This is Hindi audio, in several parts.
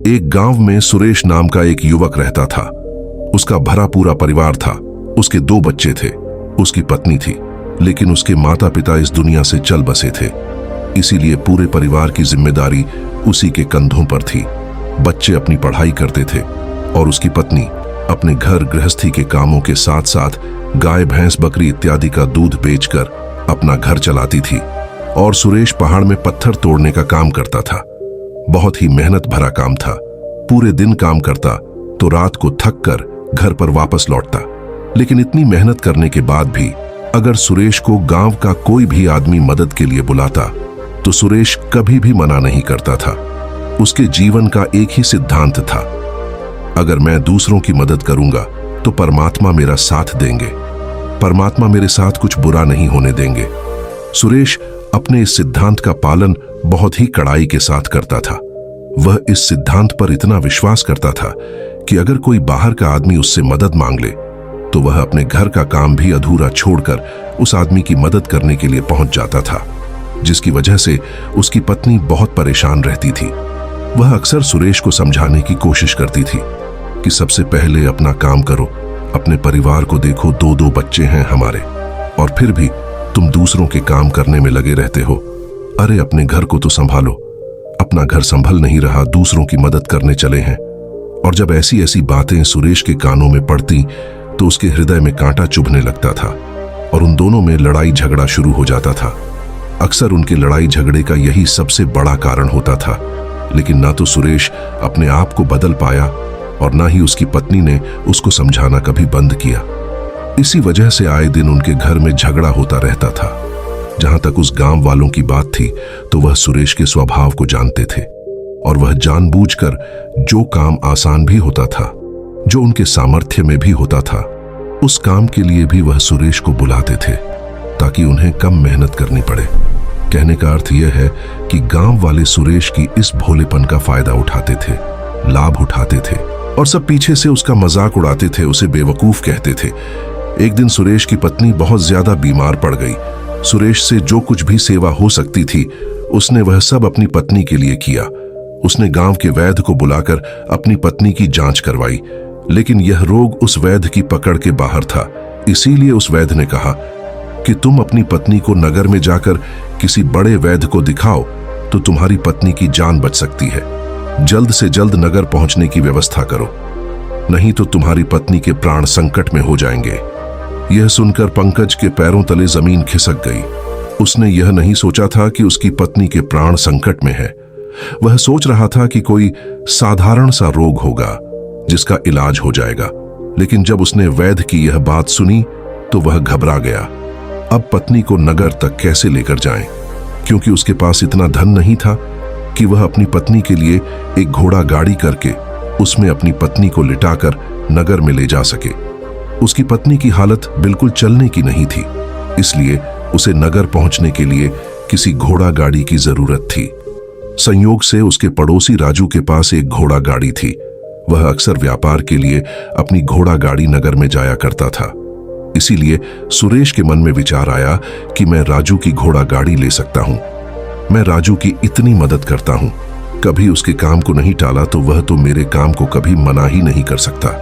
एक गांव में सुरेश नाम का एक युवक रहता था। उसका भरा पूरा परिवार था। उसके 2 बच्चे थे, उसकी पत्नी थी, लेकिन उसके माता पिता इस दुनिया से चल बसे थे। इसीलिए पूरे परिवार की जिम्मेदारी उसी के कंधों पर थी। बच्चे अपनी पढ़ाई करते थे और उसकी पत्नी अपने घर गृहस्थी के कामों के साथ साथ गाय भैंस बकरी इत्यादि का दूध बेचकर अपना घर चलाती थी। और सुरेश पहाड़ में पत्थर तोड़ने का काम करता था। बहुत ही मेहनत भरा काम था। पूरे दिन काम करता तो रात को थक कर घर पर वापस लौटता। लेकिन इतनी मेहनत करने के बाद भी अगर सुरेश को गांव का कोई भी आदमी मदद के लिए बुलाता तो सुरेश कभी भी मना नहीं करता था। उसके जीवन का एक ही सिद्धांत था, अगर मैं दूसरों की मदद करूंगा तो परमात्मा मेरा साथ देंगे, परमात्मा मेरे साथ कुछ बुरा नहीं होने देंगे। सुरेश अपने इस सिद्धांत का पालन बहुत ही कड़ाई के साथ करता था। वह इस सिद्धांत पर इतना विश्वास करता था कि अगर कोई बाहर का आदमी उससे मदद मांग ले तो वह अपने घर का काम भी अधूरा छोड़कर उस आदमी की मदद करने के लिए पहुंच जाता था, जिसकी वजह से उसकी पत्नी बहुत परेशान रहती थी। वह अक्सर सुरेश को समझाने की कोशिश करती थी कि सबसे पहले अपना काम करो, अपने परिवार को देखो, 2 बच्चे हैं हमारे, और फिर भी तुम दूसरों के काम करने में लगे रहते हो। अरे अपने घर को तो संभालो, अपना घर संभल नहीं रहा, दूसरों की मदद करने चले हैं। और जब ऐसी ऐसी बातें सुरेश के कानों में पड़ती तो उसके हृदय में कांटा चुभने लगता था और उन दोनों में लड़ाई झगड़ा शुरू हो जाता था। अक्सर उनके लड़ाई झगड़े का यही सबसे बड़ा कारण होता था। लेकिन ना तो सुरेश अपने आप को बदल पाया और ना ही उसकी पत्नी ने उसको समझाना कभी बंद किया। इसी वजह से आए दिन उनके घर में झगड़ा होता रहता था। जहां तक उस गांव वालों की बात थी तो वह सुरेश के स्वभाव को जानते थे और वह जानबूझकर जो काम आसान भी होता था, जो उनके सामर्थ्य में भी होता था, उस काम के लिए भी वह सुरेश को बुलाते थे ताकि उन्हें कम मेहनत करनी पड़े। कहने का अर्थ यह है कि गांव वाले सुरेश की इस भोलेपन का फायदा उठाते थे, लाभ उठाते थे और सब पीछे से उसका मजाक उड़ाते थे, उसे बेवकूफ कहते थे। एक दिन सुरेश की पत्नी बहुत ज्यादा बीमार पड़ गई। सुरेश से जो कुछ भी सेवा हो सकती थी उसने वह सब अपनी पत्नी के लिए किया। उसने गांव के वैद्य को बुलाकर अपनी पत्नी की जांच करवाई, लेकिन यह रोग उस वैद्य की पकड़ के बाहर था। इसीलिए उस वैद्य ने कहा कि तुम अपनी पत्नी को नगर में जाकर किसी बड़े वैद्य को दिखाओ तो तुम्हारी पत्नी की जान बच सकती है। जल्द से जल्द नगर पहुंचने की व्यवस्था करो, नहीं तो तुम्हारी पत्नी के प्राण संकट में हो जाएंगे। यह सुनकर पंकज के पैरों तले जमीन खिसक गई। उसने यह नहीं सोचा था कि उसकी पत्नी के प्राण संकट में है। वह सोच रहा था कि कोई साधारण सा रोग होगा जिसका इलाज हो जाएगा। लेकिन जब उसने वैद्य की यह बात सुनी तो वह घबरा गया। अब पत्नी को नगर तक कैसे लेकर जाएं? क्योंकि उसके पास इतना धन नहीं था कि वह अपनी पत्नी के लिए एक घोड़ा गाड़ी करके उसमें अपनी पत्नी को लिटाकर नगर में ले जा सके। उसकी पत्नी की हालत बिल्कुल चलने की नहीं थी, इसलिए उसे नगर पहुंचने के लिए किसी घोड़ा गाड़ी की जरूरत थी। संयोग से उसके पड़ोसी राजू के पास एक घोड़ा गाड़ी थी। वह अक्सर व्यापार के लिए अपनी घोड़ा गाड़ी नगर में जाया करता था। इसीलिए सुरेश के मन में विचार आया कि मैं राजू की घोड़ा गाड़ी ले सकता हूं। मैं राजू की इतनी मदद करता हूं, कभी उसके काम को नहीं टाला तो वह तो मेरे काम को कभी मना ही नहीं कर सकता।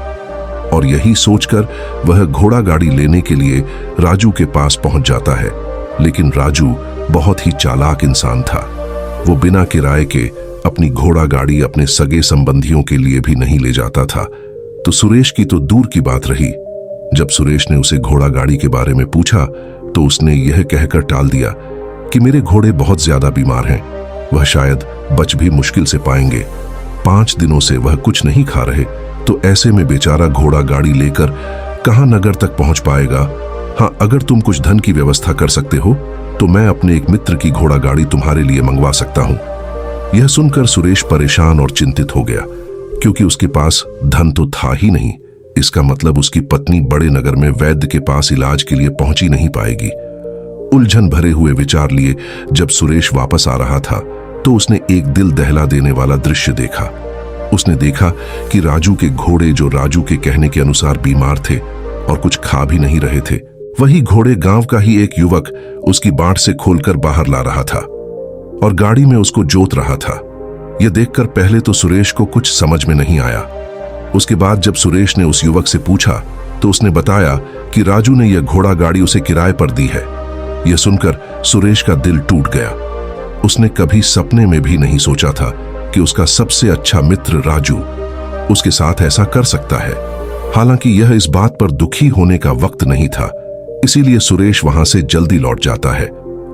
और यही सोचकर वह घोड़ा गाड़ी लेने के लिए राजू के पास पहुंच जाता है। लेकिन राजू बहुत ही चालाक इंसान था। वो बिना किराए के अपनी घोड़ा गाड़ी अपने सगे संबंधियों के लिए भी नहीं ले जाता था। तो सुरेश की तो दूर की बात रही। जब सुरेश ने उसे घोड़ा गाड़ी के बारे में पूछा तो उसने यह कहकर टाल दिया कि मेरे घोड़े बहुत ज्यादा बीमार हैं, वह शायद बच भी मुश्किल से पाएंगे। 5 दिनों से वह कुछ नहीं खा रहे, तो ऐसे में बेचारा घोड़ा गाड़ी लेकर कहां नगर तक पहुंच पाएगा। हाँ, अगर तुम कुछ धन की व्यवस्था कर सकते हो तो मैं अपने एक मित्र की घोड़ा गाड़ी तुम्हारे लिए मंगवा सकता हूं। यह सुनकर सुरेश परेशान और चिंतित हो गया, क्योंकि उसके पास धन तो था ही नहीं। इसका मतलब उसकी पत्नी बड़े नगर में वैद्य के पास इलाज के लिए पहुंची नहीं पाएगी। उलझन भरे हुए विचार लिए जब सुरेश वापस आ रहा था तो उसने एक दिल दहला देने वाला दृश्य देखा। उसने देखा कि राजू के घोड़े, जो राजू के कहने के अनुसार बीमार थे और कुछ खा भी नहीं रहे थे, वही घोड़े गांव का ही एक युवक उसकी बाट से खोलकर बाहर ला रहा था और गाड़ी में उसको जोत रहा था। यह देखकर पहले तो सुरेश को कुछ समझ में नहीं आया। उसके बाद जब सुरेश ने उस युवक से पूछा तो उसने बताया कि राजू ने यह घोड़ा गाड़ी उसे किराए पर दी है। यह सुनकर सुरेश का दिल टूट गया। उसने कभी सपने में भी नहीं सोचा था कि उसका सबसे अच्छा मित्र राजू उसके साथ ऐसा कर सकता है। हालांकि यह इस बात पर दुखी होने का वक्त नहीं था, इसीलिए सुरेश वहां से जल्दी लौट जाता है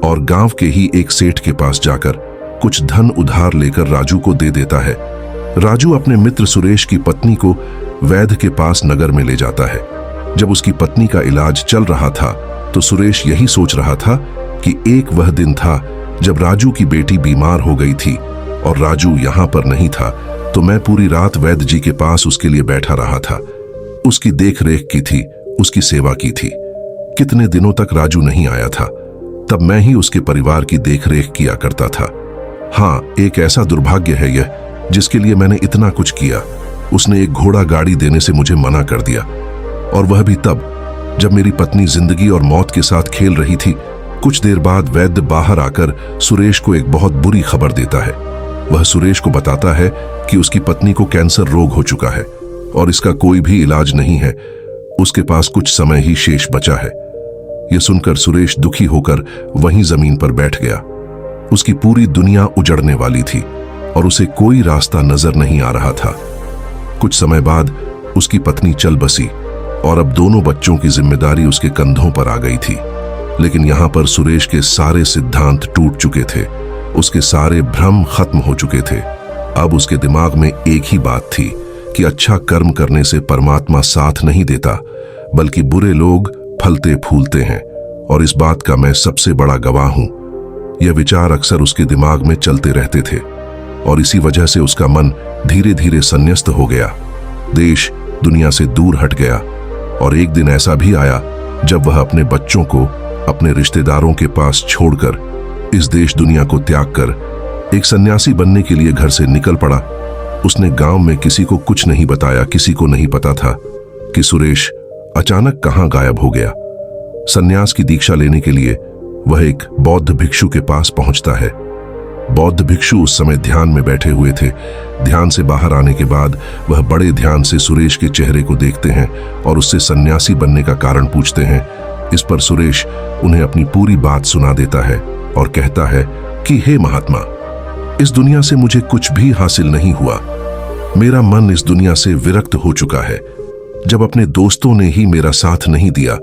और गांव के ही एक सेठ के पास जाकर कुछ धन उधार लेकर राजू को दे देता है। राजू अपने मित्र सुरेश की पत्नी को वैद्य के पास नगर में ले जाता है। जब उसकी पत्नी का इलाज चल रहा था तो सुरेश यही सोच रहा था कि एक वह दिन था जब राजू की बेटी बीमार हो गई थी और राजू यहां पर नहीं था, तो मैं पूरी रात वैद्य जी के पास उसके लिए बैठा रहा था, उसकी देख रेख की थी, उसकी सेवा की थी। कितने दिनों तक राजू नहीं आया था, तब मैं ही उसके परिवार की देख रेख किया करता था। हाँ, एक ऐसा दुर्भाग्य है यह जिसके लिए मैंने इतना कुछ किया। उसने एक घोड़ा गाड़ी देने से मुझे मना कर दिया, और वह भी तब जब मेरी पत्नी जिंदगी और मौत के साथ खेल रही थी। कुछ देर बाद वैद्य बाहर आकर सुरेश को एक बहुत बुरी खबर देता है। वह सुरेश को बताता है कि उसकी पत्नी को कैंसर रोग हो चुका है और इसका कोई भी इलाज नहीं है, उसके पास कुछ समय ही शेष बचा है। यह सुनकर सुरेश दुखी होकर वहीं जमीन पर बैठ गया। उसकी पूरी दुनिया उजड़ने वाली थी और उसे कोई रास्ता नजर नहीं आ रहा था। कुछ समय बाद उसकी पत्नी चल बसी और अब दोनों बच्चों की जिम्मेदारी उसके कंधों पर आ गई थी। लेकिन यहां पर सुरेश के सारे सिद्धांत टूट चुके थे, उसके सारे भ्रम खत्म हो चुके थे। अब उसके दिमाग में एक ही बात थी कि अच्छा कर्म करने से परमात्मा साथ नहीं देता, बल्कि बुरे लोग फलते फूलते हैं, और इस बात का मैं सबसे बड़ा गवाह हूं। यह विचार अक्सर उसके दिमाग में चलते रहते थे और इसी वजह से उसका मन धीरे धीरे संन्यस्त हो गया, देश दुनिया से दूर हट गया। और एक दिन ऐसा भी आया जब वह अपने बच्चों को अपने रिश्तेदारों के पास छोड़कर इस देश दुनिया को त्याग कर एक सन्यासी बनने के लिए घर से निकल पड़ा। उसने गांव में किसी को कुछ नहीं बताया, किसी को नहीं पता था कि सुरेश अचानक कहां गायब हो गया। सन्यास की दीक्षा लेने के लिए वह एक बौद्ध भिक्षु के पास पहुंचता है। बौद्ध भिक्षु उस समय ध्यान में बैठे हुए थे। ध्यान से बाहर आने के बाद वह बड़े ध्यान से सुरेश के चेहरे को देखते हैं और उससे सन्यासी बनने का कारण पूछते हैं। इस पर सुरेश उन्हें अपनी पूरी बात सुना देता है और कहता है कि हे महात्मा, इस दुनिया से मुझे कुछ भी हासिल नहीं हुआ। मेरा मन इस दुनिया से विरक्त हो चुका है। जब अपने दोस्तों ने ही मेरा साथ नहीं दिया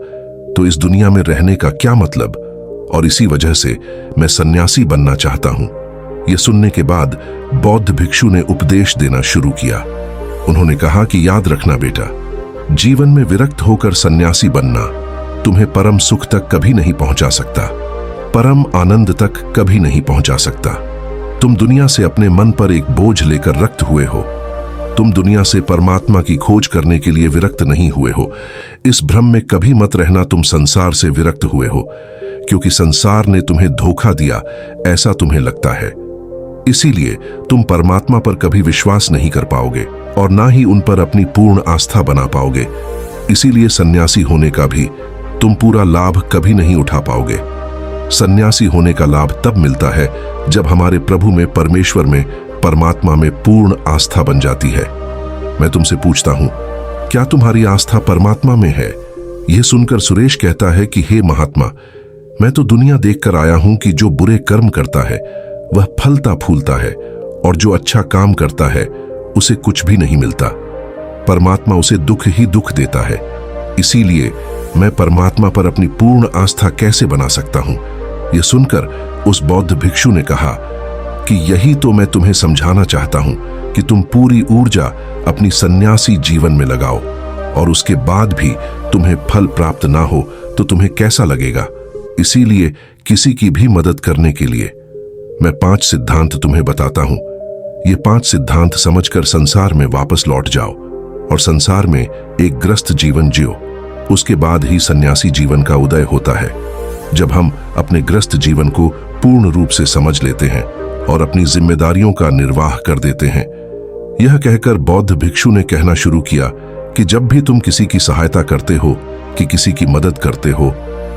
तो इस दुनिया में रहने का क्या मतलब, और इसी वजह से मैं सन्यासी बनना चाहता हूं। यह सुनने के बाद बौद्ध भिक्षु ने उपदेश देना शुरू किया। उन्होंने कहा कि याद रखना बेटा, जीवन में विरक्त होकर सन्यासी बनना तुम्हें परम सुख तक कभी नहीं पहुंचा सकता, परम आनंद तक कभी नहीं पहुंचा सकता। तुम दुनिया से अपने मन पर एक बोझ लेकर रक्त हुए हो। तुम दुनिया से परमात्मा की खोज करने के लिए विरक्त नहीं हुए हो। इस भ्रम में कभी मत रहना तुम संसार से विरक्त हुए हो, क्योंकि संसार ने तुम्हें धोखा दिया ऐसा तुम्हें लगता है। इसीलिए तुम परमात्मा पर कभी विश्वास नहीं कर पाओगे और ना ही उन पर अपनी पूर्ण आस्था बना पाओगे। इसीलिए सन्यासी होने का भी तुम पूरा लाभ कभी नहीं उठा पाओगे। सन्यासी होने का लाभ तब मिलता है जब हमारे प्रभु में, परमेश्वर में, परमात्मा में पूर्ण आस्था बन जाती है। मैं तुमसे पूछता हूं, क्या तुम्हारी आस्था परमात्मा में है? यह सुनकर सुरेश कहता है कि हे महात्मा, मैं तो दुनिया देखकर आया हूं कि जो बुरे कर्म करता है वह फलता फूलता है और जो अच्छा काम करता है उसे कुछ भी नहीं मिलता। परमात्मा उसे दुख ही दुख देता है। इसीलिए मैं परमात्मा पर अपनी पूर्ण आस्था कैसे बना सकता हूं? यह सुनकर उस बौद्ध भिक्षु ने कहा कि यही तो मैं तुम्हें समझाना चाहता हूं कि तुम पूरी ऊर्जा अपनी सन्यासी जीवन में लगाओ और उसके बाद भी तुम्हें फल प्राप्त ना हो तो तुम्हें कैसा लगेगा। इसीलिए किसी की भी मदद करने के लिए मैं 5 सिद्धांत तुम्हें बताता हूं। ये 5 सिद्धांत समझकर संसार में वापस लौट जाओ और संसार में एक ग्रस्त जीवन जियो। उसके बाद ही सन्यासी जीवन का उदय होता है, जब हम अपने ग्रस्त जीवन को पूर्ण रूप से समझ लेते हैं और अपनी जिम्मेदारियों का निर्वाह कर देते हैं। यह कहकर बौद्ध भिक्षु ने कहना शुरू किया कि जब भी तुम किसी की सहायता करते हो, कि किसी की मदद करते हो,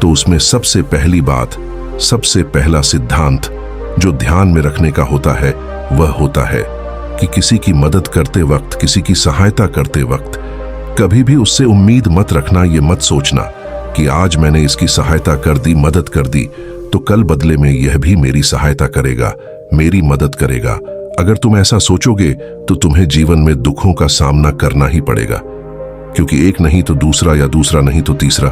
तो उसमें सबसे पहली बात, सबसे पहला सिद्धांत जो ध्यान में रखने का होता है वह होता है कि किसी की मदद करते वक्त, किसी की सहायता करते वक्त कभी भी उससे उम्मीद मत रखना, ये मत सोचना कि आज मैंने इसकी सहायता कर दी, मदद कर दी, तो कल बदले में यह भी मेरी सहायता करेगा, मेरी मदद करेगा। अगर तुम ऐसा सोचोगे तो तुम्हें जीवन में दुखों का सामना करना ही पड़ेगा, क्योंकि एक नहीं तो दूसरा, या दूसरा नहीं तो तीसरा,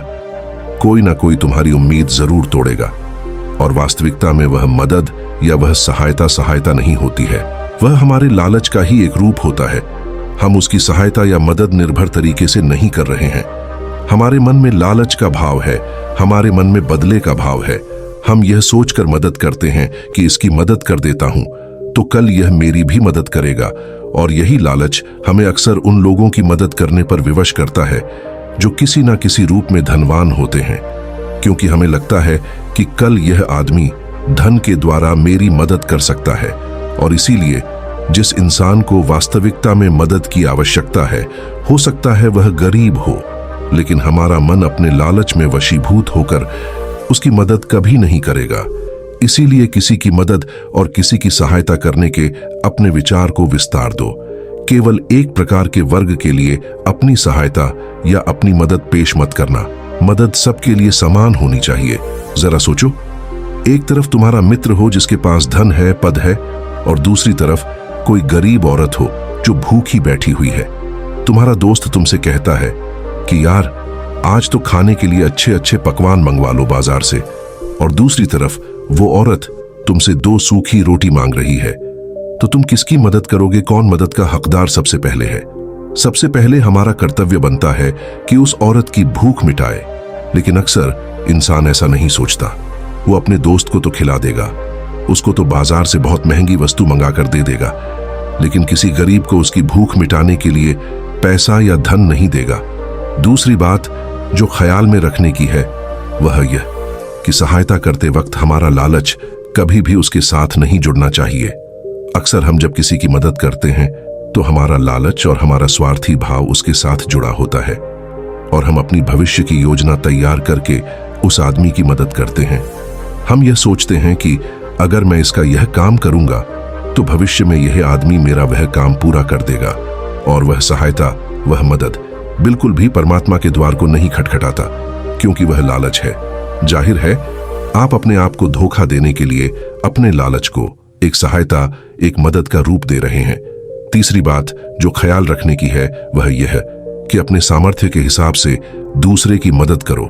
कोई ना कोई तुम्हारी उम्मीद जरूर तोड़ेगा। और वास्तविकता में वह मदद या वह सहायता नहीं होती है, वह हमारे लालच का ही एक रूप होता है। हम उसकी सहायता या मदद निर्भर तरीके से नहीं कर रहे हैं। हमारे मन में लालच का भाव है, हमारे मन में बदले का भाव है। हम यह सोचकर मदद करते हैं कि इसकी मदद कर देता हूं तो कल यह मेरी भी मदद करेगा, और यही लालच हमें अक्सर उन लोगों की मदद करने पर विवश करता है जो किसी ना किसी रूप में धनवान होते हैं, क्योंकि हमें लगता है कि कल यह आदमी धन के द्वारा मेरी मदद कर सकता है। और इसीलिए जिस इंसान को वास्तविकता में मदद की आवश्यकता है, हो सकता है वह गरीब हो, लेकिन हमारा मन अपने लालच में वशीभूत होकर उसकी मदद कभी नहीं करेगा। इसीलिए किसी की मदद और किसी की सहायता करने के अपने विचार को विस्तार दो। केवल एक प्रकार के वर्ग के लिए अपनी सहायता या अपनी मदद पेश मत करना। मदद सबके लिए समान होनी चाहिए। जरा सोचो, एक तरफ तुम्हारा मित्र हो जिसके पास धन है, पद है, और दूसरी तरफ कोई गरीब औरत हो जो भूखी बैठी हुई है। तुम्हारा दोस्त तुमसे कहता है कि यार आज तो खाने के लिए अच्छे अच्छे पकवान मंगवा लो बाजार से, और दूसरी तरफ वो औरत तुमसे 2 सूखी रोटी मांग रही है। तो तुम किसकी मदद करोगे? कौन मदद का हकदार सबसे पहले है? सबसे पहले हमारा कर्तव्य बनता है कि उस औरत की भूख मिटाए, लेकिन अक्सर इंसान ऐसा नहीं सोचता। वो अपने दोस्त को तो खिला देगा, उसको तो बाजार से बहुत महंगी वस्तु मंगाकर दे देगा, लेकिन किसी गरीब को उसकी भूख मिटाने के लिए पैसा या धन नहीं देगा। दूसरी बात जो ख्याल में रखने की है वह यह कि सहायता करते वक्त हमारा लालच कभी भी उसके साथ नहीं जुड़ना चाहिए। अक्सर हम जब किसी की मदद करते हैं तो हमारा लालच और हमारा स्वार्थी भाव उसके साथ जुड़ा होता है, और हम अपनी भविष्य की योजना तैयार करके उस आदमी की मदद करते हैं। हम यह सोचते हैं कि अगर मैं इसका यह काम करूंगा तो भविष्य में यह आदमी मेरा वह काम पूरा कर देगा, और वह सहायता, वह मदद बिल्कुल भी परमात्मा के द्वार को नहीं खटखटाता, क्योंकि वह लालच है। जाहिर है आप अपने आप को धोखा देने के लिए अपने लालच को एक सहायता, एक मदद का रूप दे रहे हैं। तीसरी बात जो ख्याल रखने की है वह यह कि अपने सामर्थ्य के हिसाब से दूसरे की मदद करो।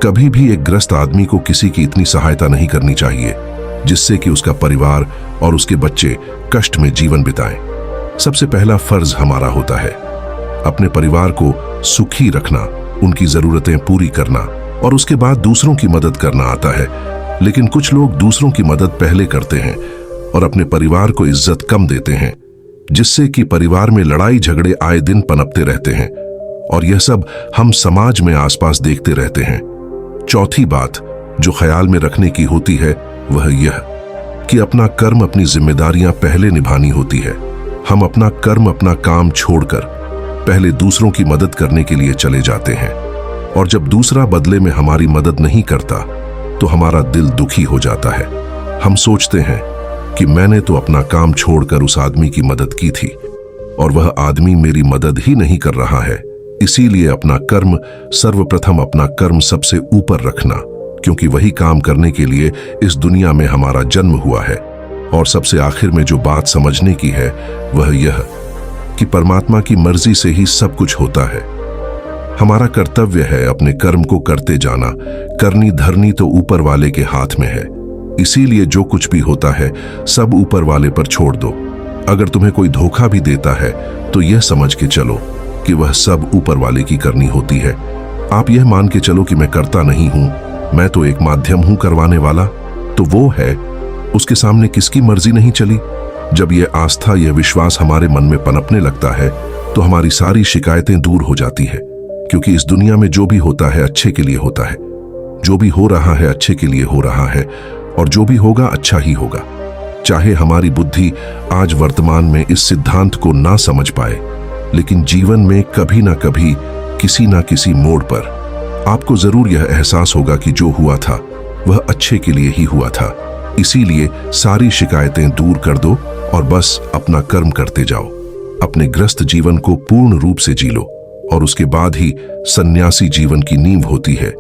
कभी भी एक ग्रस्त आदमी को किसी की इतनी सहायता नहीं करनी चाहिए जिससे कि उसका परिवार और उसके बच्चे कष्ट में जीवन बिताएं। सबसे पहला फर्ज हमारा होता है अपने परिवार को सुखी रखना, उनकी जरूरतें पूरी करना, और उसके बाद दूसरों की मदद करना आता है। लेकिन कुछ लोग दूसरों की मदद पहले करते हैं और अपने परिवार को इज्जत कम देते हैं, जिससे कि परिवार में लड़ाई झगड़े आए दिन पनपते रहते हैं, और यह सब हम समाज में आसपास देखते रहते हैं। चौथी बात जो ख्याल में रखने की होती है वह यह कि अपना कर्म, अपनी जिम्मेदारियां पहले निभानी होती है। हम अपना कर्म, अपना काम छोड़कर पहले दूसरों की मदद करने के लिए चले जाते हैं, और जब दूसरा बदले में हमारी मदद नहीं करता तो हमारा दिल दुखी हो जाता है। हम सोचते हैं कि मैंने तो अपना काम छोड़कर उस आदमी की मदद की थी और वह आदमी मेरी मदद ही नहीं कर रहा है। इसीलिए अपना कर्म सर्वप्रथम, अपना कर्म सबसे ऊपर रखना, क्योंकि वही काम करने के लिए इस दुनिया में हमारा जन्म हुआ है। और सबसे आखिर में जो बात समझने की है वह यह कि परमात्मा की मर्जी से ही सब कुछ होता है। हमारा कर्तव्य है अपने कर्म को करते जाना। करनी धरनी तो ऊपर वाले के हाथ में है, इसीलिए जो कुछ भी होता है सब ऊपर वाले पर छोड़ दो। अगर तुम्हें कोई धोखा भी देता है तो यह समझ के चलो कि वह सब ऊपर वाले की करनी होती है। आप यह मान के चलो कि मैं करता नहीं हूं, मैं तो एक माध्यम हूं करवाने वाला, तो वो है उसके सामने किसकी मर्जी नहीं चली। जब यह आस्था, यह विश्वास हमारे मन में पनपने लगता है तो हमारी सारी शिकायतें दूर हो जाती है, क्योंकि इस दुनिया में जो भी होता है अच्छे के लिए होता है। जो भी हो रहा है अच्छे के लिए हो रहा है, और जो भी होगा अच्छा ही होगा। चाहे हमारी बुद्धि आज वर्तमान में इस सिद्धांत को ना समझ पाए, लेकिन जीवन में कभी ना कभी, किसी ना किसी मोड़ पर आपको जरूर यह एहसास होगा कि जो हुआ था वह अच्छे के लिए ही हुआ था। इसीलिए सारी शिकायतें दूर कर दो और बस अपना कर्म करते जाओ। अपने ग्रस्त जीवन को पूर्ण रूप से जी लो और उसके बाद ही सन्यासी जीवन की नींव होती है।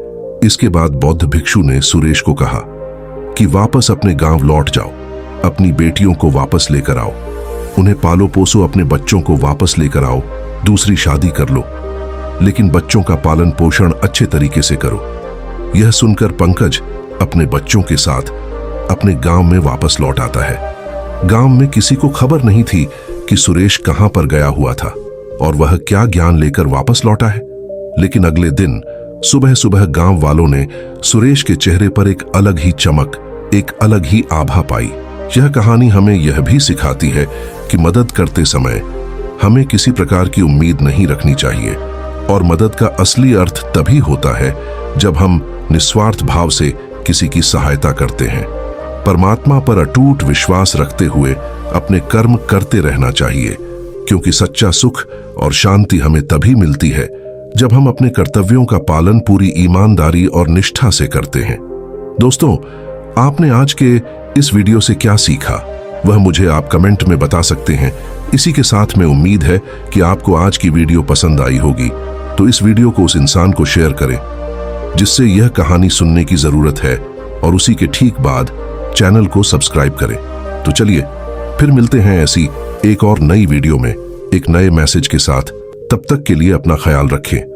इसके बाद बौद्ध भिक्षु ने सुरेश को कहा कि वापस अपने गांव लौट जाओ, अपनी बेटियों को वापस लेकर आओ, उन्हें पालो पोसो, अपने बच्चों को वापस लेकर आओ, दूसरी शादी कर लो, लेकिन बच्चों का पालन पोषण अच्छे तरीके से करो। यह सुनकर पंकज अपने बच्चों के साथ अपने गांव में वापस लौट आता है। गांव में किसी को खबर नहीं थी कि सुरेश कहां पर गया हुआ था और वह क्या ज्ञान लेकर वापस लौटा है। लेकिन अगले दिन सुबह सुबह गांव वालों ने सुरेश के चेहरे पर एक अलग ही चमक, एक अलग ही आभा पाई। यह कहानी हमें यह भी सिखाती है कि मदद करते समय हमें किसी प्रकार की उम्मीद नहीं रखनी चाहिए और मदद का असली अर्थ तभी होता है जब हम निस्वार्थ भाव से किसी की सहायता करते हैं। परमात्मा पर अटूट विश्वास रखते हुए अपने कर्म करते रहना चाहिए, क्योंकि सच्चा सुख और शांति हमें तभी मिलती है जब हम अपने कर्तव्यों का पालन पूरी ईमानदारी और निष्ठा से करते हैं। दोस्तों, आपने आज के इस वीडियो से क्या सीखा, वह मुझे आप कमेंट में बता सकते हैं। इसी के साथ में उम्मीद है कि आपको आज की वीडियो पसंद आई होगी, तो इस वीडियो को उस इंसान को शेयर करें जिससे यह कहानी सुनने की जरूरत है, और उसी के ठीक बाद चैनल को सब्सक्राइब करें। तो चलिए फिर मिलते हैं ऐसी एक और नई वीडियो में एक नए मैसेज के साथ। तब तक के लिए अपना ख्याल रखें।